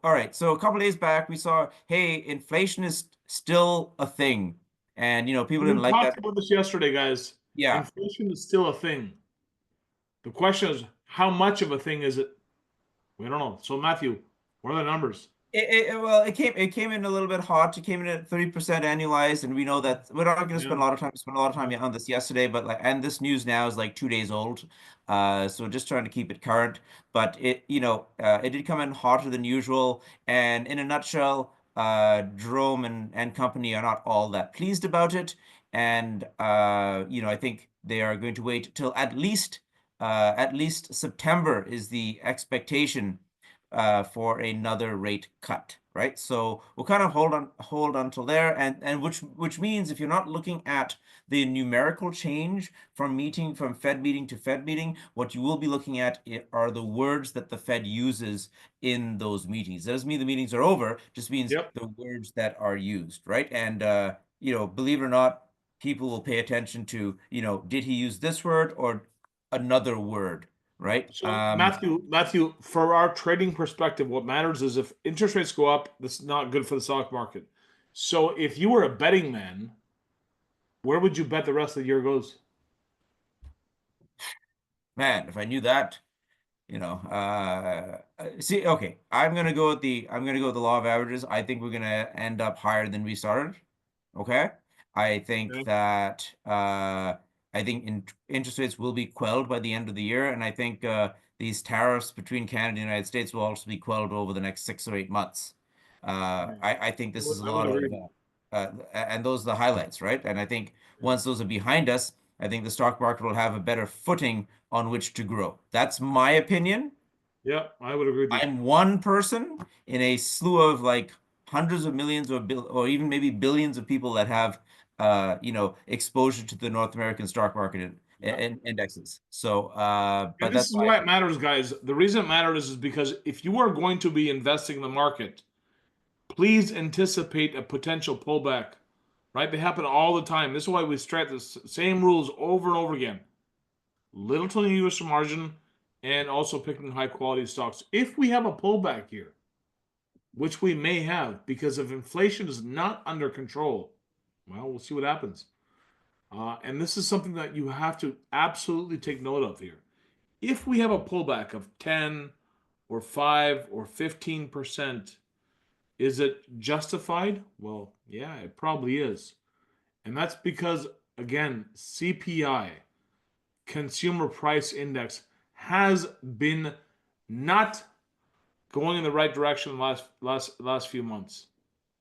all right. So a couple days back, we saw, hey, inflation is still a thing, and people We didn't like talked that. about this yesterday, guys. Yeah. Inflation is still a thing. The question is, how much of a thing is it? We don't know. So, Matthew, what are the numbers? Well, it came in a little bit hot. It came in at 30% annualized, and we know that we're not going to Yeah. spend a lot of time on this yesterday, but and this news now is like 2 days old. So just trying to keep it current. But it did come in hotter than usual. And in a nutshell, Jerome and company are not all that pleased about it. And I think they are going to wait till at least September is the expectation for another rate cut, right? So we'll kind of hold until there, and which means if you're not looking at the numerical change from Fed meeting to Fed meeting, what you will be looking at are the words that the Fed uses in those meetings. That doesn't mean the meetings are over, just means Yep. the words that are used, right? And believe it or not, people will pay attention to, did he use this word or another word, right? So, Matthew, for our trading perspective, what matters is if interest rates go up, that's not good for the stock market. So, if you were a betting man, where would you bet the rest of the year goes? Man, if I knew that, see, okay, I'm gonna go with the law of averages. I think we're gonna end up higher than we started. Okay. I think Okay. that interest rates will be quelled by the end of the year, and I think these tariffs between Canada and the United States will also be quelled over the next 6 or 8 months. Yeah. I think this is a I would lot of agree. and those are the highlights, right? And I think Yeah. once those are behind us, I think the stock market will have a better footing on which to grow. That's my opinion. Yeah, I would agree with you. I'm one person in a slew of like hundreds of millions or even maybe billions of people that have exposure to the North American stock market Yeah. and indexes. So And but this that's is my why it matters, guys. The reason it matters is because if you are going to be investing in the market, please anticipate a potential pullback. Right? They happen all the time. This is why we stress the same rules over and over again. Little to no US margin, and also picking high quality stocks. If we have a pullback here, which we may have because if inflation is not under control, well, we'll see what happens. And this is something that you have to absolutely take note of here. If we have a pullback of 10 or 5 or 15%, is it justified? Well, yeah, it probably is. And that's because, again, CPI, Consumer Price Index, has been not going in the right direction last few months.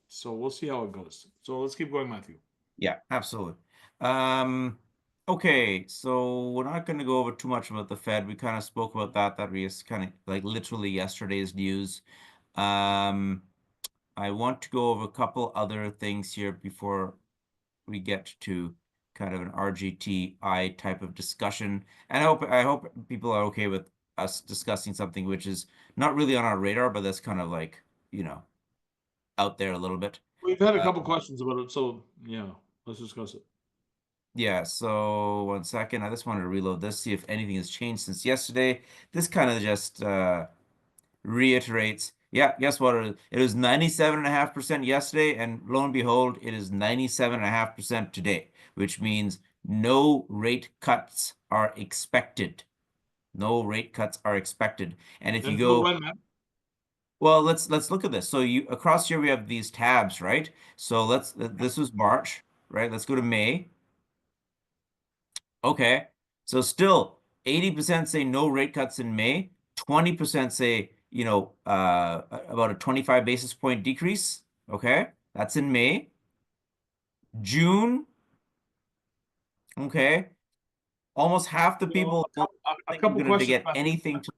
So we'll see how it goes. So let's keep going, Matthew. Yeah, absolutely. Um, okay, so we're not going to go over too much about the Fed. We kind of spoke about that. That was kind of like literally yesterday's news. Um, I want to go over a couple other things here before we get to kind of an RGTI type of discussion. And I hope people are okay with us discussing something which is not really on our radar, but that's kind of like, you know, out there a little bit. We've had a Uh, couple questions about it, so yeah, let's discuss it. yeah, so 1 second. I just wanted to reload this, see if anything has changed since yesterday. This kind of just reiterates, yeah, guess what? It was 97.5% yesterday, and lo and behold, it is 97.5% today, which means no rate cuts are expected. No rate cuts are expected. And if you Until go, when, Matt? well, let's look at this. So you across here we have these tabs, right? So this was March, right? Let's go to May. Okay. So still 80% say no rate cuts in May, 20% say, about a 25 basis point decrease. Okay. That's in May. June, okay. Almost half the So people don't a think we're couple going to questions, get Matthew. anything to.